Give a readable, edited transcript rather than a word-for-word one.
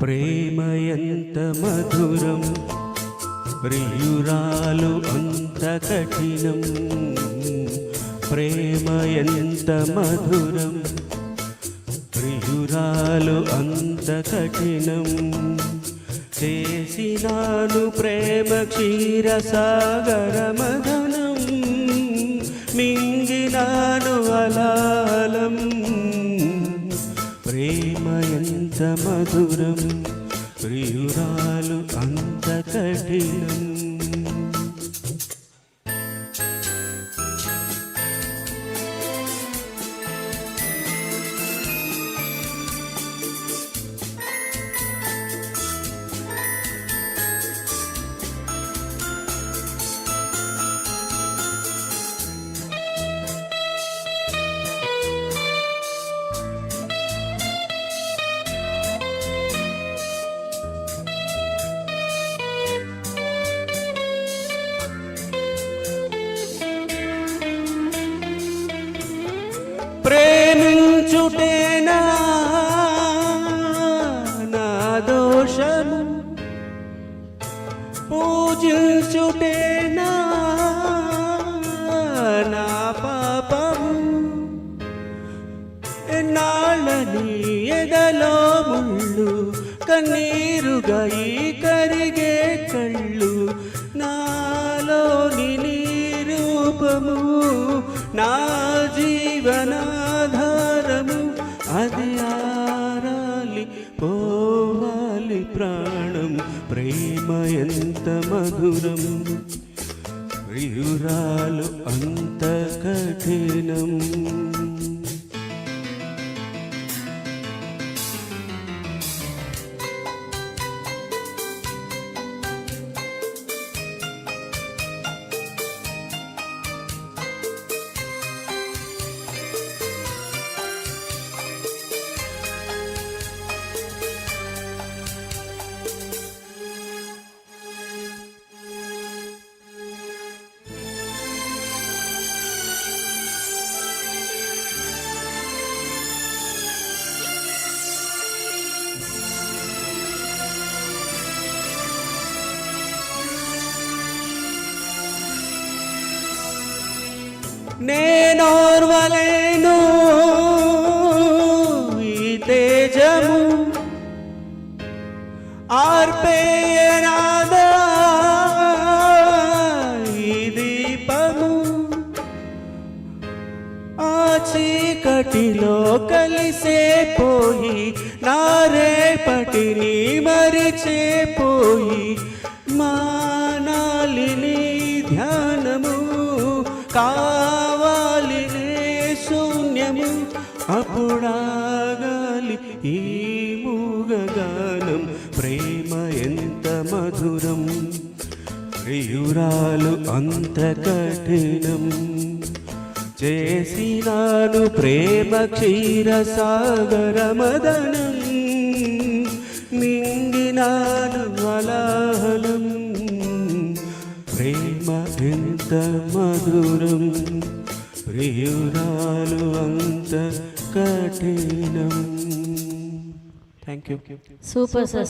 ప్రేమ ఎంత మధురం, ప్రియురాలు అంత కఠినం. ప్రేమ ఎంత మధురం, ప్రియురాలు అంత కఠినం. చేసినాను ప్రేమ క్షీరసాగర మదనం, మింగినాను అలాలం. ప్రేమ ఎంత మధురం, ప్రియురాలు అంత కఠినం. ప్రేమించుటేనా నా దోషము, పూజించుటేనా నా పాపము. ఎన్నాళ్ళని ఎదలో ముళ్ళు, కన్నీరుగా ఈ కరిగే కళ్ళు. నాలోని నీ రూపము నా జీవనాధారము. అది ఆరాలి పోవాలి ప్రాణం. ప్రేమ ఎంత మధురం, ప్రియురాలు అంత కఠినం. నేనోర్వలేను ఈ తేజము, ఆర్పేయనాదా ఈ దీపము. ఆ చీకటిలో కలిసే పోయి నా రేపటిని మరిచేపోయి, మానాలి నీ ధ్యానము, కావాలి నే శూన్యము. అప్పుడాగాలి ఈ మూగగానం. ప్రేమ ఎంత మధురం, ప్రియురాలు అంత కఠినం. చేసినాను ప్రేమ క్షీరసాగర మదనం, మింగినాను అలాహలం. ప్రేమ ఎంత మధురం, ప్రియురాలు అంత కఠినం. Thank you. Super sir.